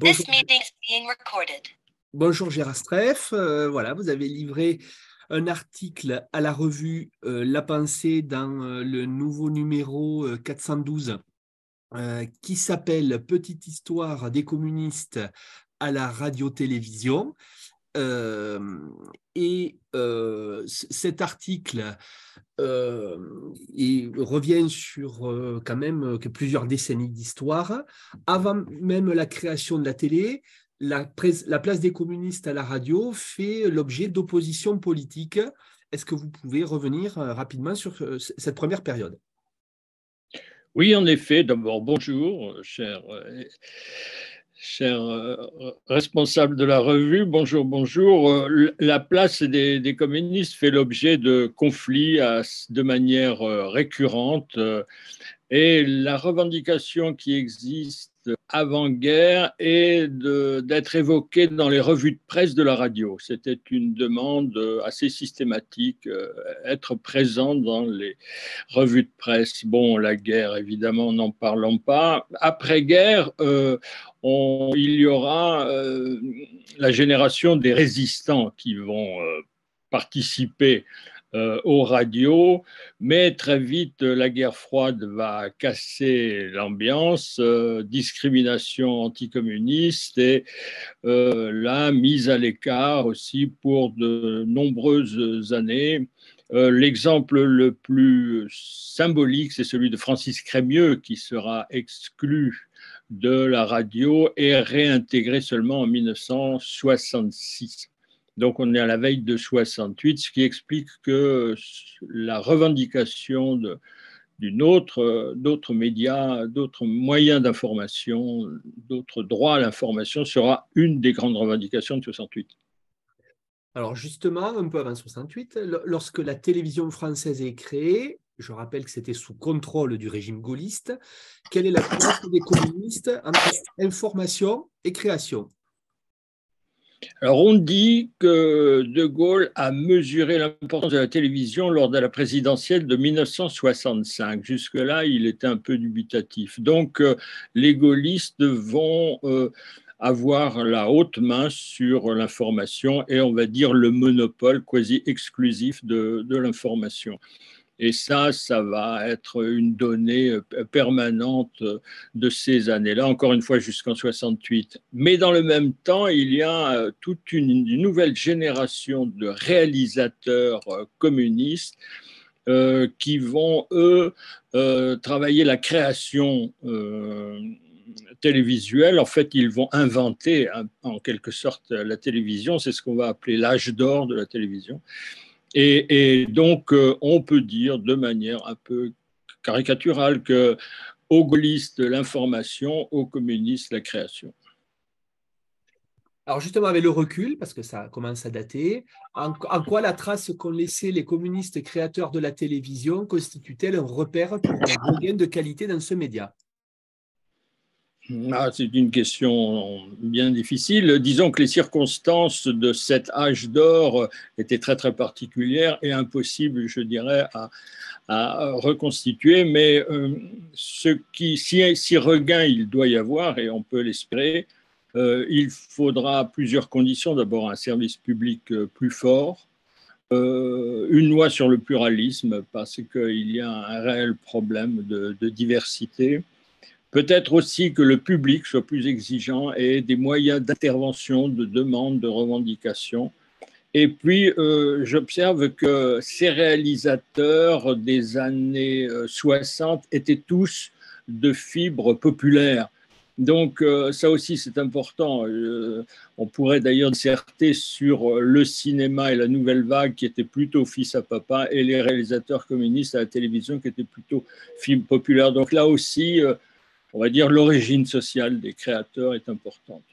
Bonjour, bonjour Gérard Streff. Voilà, vous avez livré un article à la revue La Pensée dans le nouveau numéro 412 qui s'appelle Petite histoire des communistes à la radio-télévision. Cet article revient sur quand même plusieurs décennies d'histoire. Avant même la création de la télé, la place des communistes à la radio fait l'objet d'oppositions politiques. Est-ce que vous pouvez revenir rapidement sur cette première période? Oui, en effet. D'abord, bonjour, cher responsable de la revue. Bonjour, bonjour. La place des communistes fait l'objet de conflits de manière récurrente. Et la revendication qui existe avant-guerre est d'être évoquée dans les revues de presse de la radio. C'était une demande assez systématique, être présent dans les revues de presse. Bon, la guerre, évidemment, n'en parlons pas. Après-guerre, il y aura la génération des résistants qui vont participer aux radios, mais très vite, la guerre froide va casser l'ambiance, discrimination anticommuniste et la mise à l'écart aussi pour de nombreuses années. L'exemple le plus symbolique, c'est celui de Francis Crémieux, qui sera exclu de la radio et réintégré seulement en 1966. Donc, on est à la veille de 68, ce qui explique que la revendication d'autres médias, d'autres moyens d'information, d'autres droits à l'information sera une des grandes revendications de 68. Alors justement, un peu avant 68, lorsque la télévision française est créée, je rappelle que c'était sous contrôle du régime gaulliste, quelle est la place des communistes entre information et création? Alors, on dit que De Gaulle a mesuré l'importance de la télévision lors de la présidentielle de 1965. Jusque-là, il était un peu dubitatif. Donc, les gaullistes vont avoir la haute main sur l'information et, on va dire, le monopole quasi exclusif de l'information. Et ça va être une donnée permanente de ces années-là, encore une fois jusqu'en 68. Mais dans le même temps, il y a toute une nouvelle génération de réalisateurs communistes qui vont, eux, travailler la création télévisuelle. En fait, ils vont inventer en quelque sorte la télévision. C'est ce qu'on va appeler l'âge d'or de la télévision. Et donc, on peut dire de manière un peu caricaturale que aux gaullistes, l'information, aux communistes, la création. Alors justement, avec le recul, parce que ça commence à dater, en quoi la trace qu'ont laissée les communistes créateurs de la télévision constitue-t-elle un repère pour un regain de qualité dans ce média? C'est une question bien difficile. Disons que les circonstances de cet âge d'or étaient très, très particulières et impossibles, je dirais, à reconstituer. Mais si regain il doit y avoir, et on peut l'espérer, il faudra plusieurs conditions. D'abord, un service public plus fort, une loi sur le pluralisme, parce qu'il y a un réel problème de diversité. Peut-être aussi que le public soit plus exigeant et des moyens d'intervention, de demande, de revendication. Et puis, j'observe que ces réalisateurs des années 60 étaient tous de fibres populaires. Donc, ça aussi, c'est important. On pourrait d'ailleurs disserter sur le cinéma et la nouvelle vague qui était plutôt fils à papa et les réalisateurs communistes à la télévision qui étaient plutôt fibres populaires. Donc là aussi, on va dire l'origine sociale des créateurs est importante.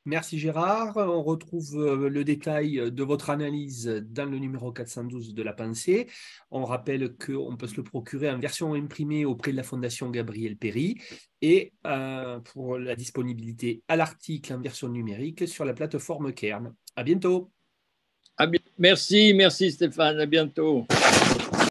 Merci Gérard. On retrouve le détail de votre analyse dans le numéro 412 de La Pensée. On rappelle qu'on peut se le procurer en version imprimée auprès de la Fondation Gabriel Péri et pour la disponibilité à l'article en version numérique sur la plateforme Cairn. À bientôt. Merci Stéphane, à bientôt.